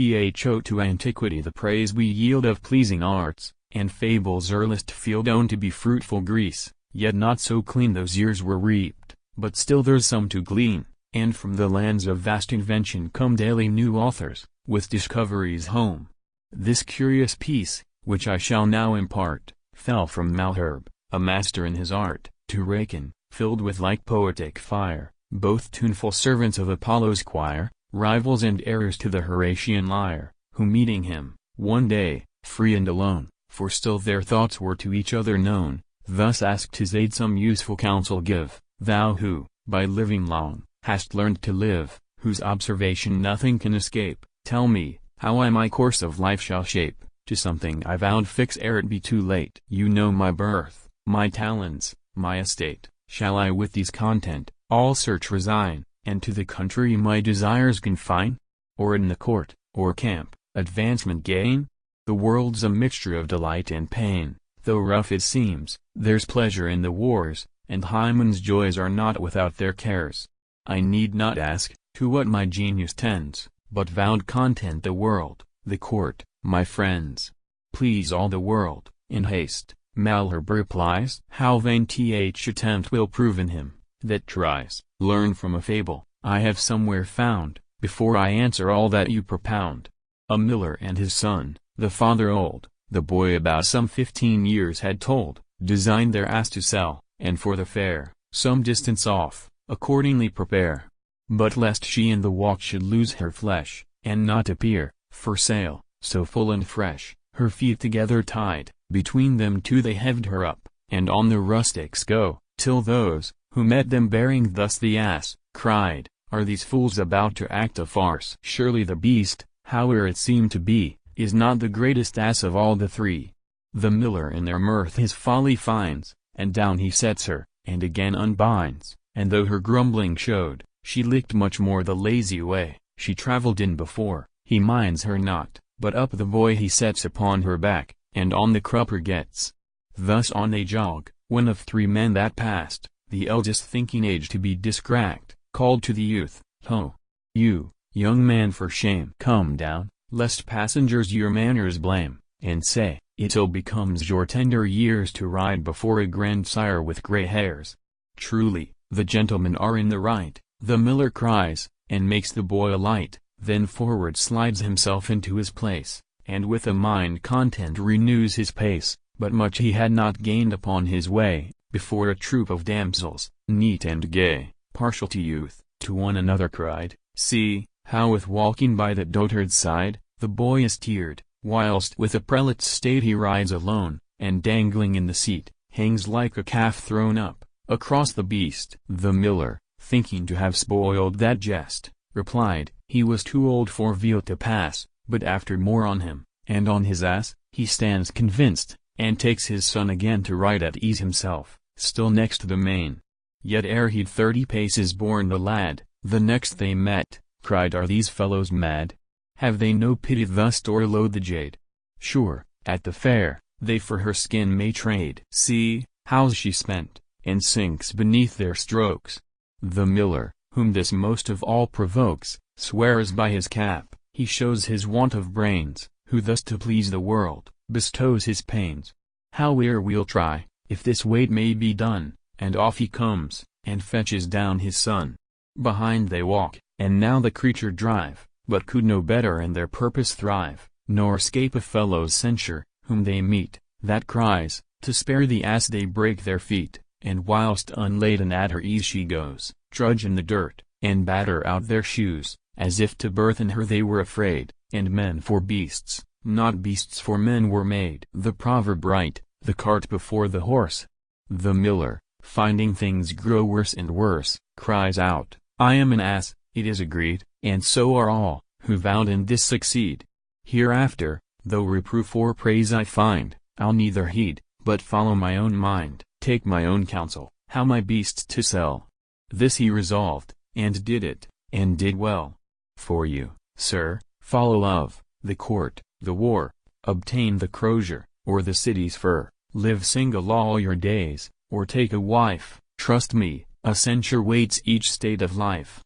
tho to antiquity the praise we yield of pleasing arts, and fables earliest field own to be fruitful Greece, yet not so clean those years were reaped, but still there's some to glean, and from the lands of vast invention come daily new authors, with discoveries home. This curious piece, which I shall now impart, fell from Malherbe, a master in his art, to Racon, filled with like poetic fire, both tuneful servants of Apollo's choir, rivals and heirs to the Horatian lyre, who meeting him, one day, free and alone, for still their thoughts were to each other known, thus asked his aid some useful counsel give, thou who, by living long, hast learned to live, whose observation nothing can escape, tell me, how I my course of life shall shape, to something I vowed fix ere it be too late. You know my birth, my talents, my estate, shall I with these content, all search resign, and to the country my desires confine? Or in the court, or camp, advancement gain? The world's a mixture of delight and pain, though rough it seems, there's pleasure in the wars, and Hymen's joys are not without their cares. I need not ask, to what my genius tends, but vowed content the world, the court, my friends. Please all the world, in haste, Malherbe replies. How vain attempt will prove in him, that tries. Learn from a fable, I have somewhere found, before I answer all that you propound. A miller and his son, the father old, the boy about some 15 years had told, designed their ass to sell, and for the fair, some distance off, accordingly prepare. But lest she in the walk should lose her flesh, and not appear, for sale, so full and fresh, her feet together tied, between them two they heaved her up, and on the rustics go, till those, who met them bearing thus the ass, cried, are these fools about to act a farce? Surely the beast, howe'er it seemed to be, is not the greatest ass of all the three. The miller in their mirth his folly finds, and down he sets her, and again unbinds, and though her grumbling showed, she licked much more the lazy way she travelled in before, he minds her not, but up the boy he sets upon her back, and on the crupper gets. Thus on they jog, when of three men that passed, the eldest thinking age to be discracked, called to the youth, Ho! You, young man, for shame come down, lest passengers your manners blame, and say, it ill becomes your tender years to ride before a grandsire with grey hairs. Truly, the gentlemen are in the right, the miller cries, and makes the boy alight, then forward slides himself into his place, and with a mind content renews his pace, but much he had not gained upon his way, before a troop of damsels, neat and gay, partial to youth, to one another cried, see, how with walking by the dotard's side, the boy is tiered, whilst with a prelate's state he rides alone, and dangling in the seat, hangs like a calf thrown up, across the beast. The miller, thinking to have spoiled that jest, replied, he was too old for veal to pass, but after more on him, and on his ass, he stands convinced, and takes his son again to ride at ease himself, still next the main. Yet ere he'd 30 paces borne the lad, the next they met, cried, are these fellows mad? Have they no pity thus to o'erload the jade? Sure, at the fair, they for her skin may trade. See, how's she spent, and sinks beneath their strokes. The miller, whom this most of all provokes, swears by his cap, he shows his want of brains, who thus to please the world, bestows his pains. Howe'er we'll try, if this weight may be done, and off he comes, and fetches down his son. Behind they walk, and now the creature drive, but could no better in their purpose thrive, nor escape a fellow's censure, whom they meet, that cries, to spare the ass they break their feet, and whilst unladen at her ease she goes, trudge in the dirt, and batter out their shoes, as if to burthen her they were afraid, and men for beasts, not beasts for men were made. The proverb right, the cart before the horse. The miller, finding things grow worse and worse, cries out, I am an ass, it is agreed, and so are all, who vowed in this succeed. Hereafter, though reproof or praise I find, I'll neither heed, but follow my own mind, take my own counsel, how my beasts to sell. This he resolved, and did it, and did well. For you, sir, follow love, the court, the war, obtain the crozier, or the city's fur, live single all your days, or take a wife, trust me, a censure waits each state of life.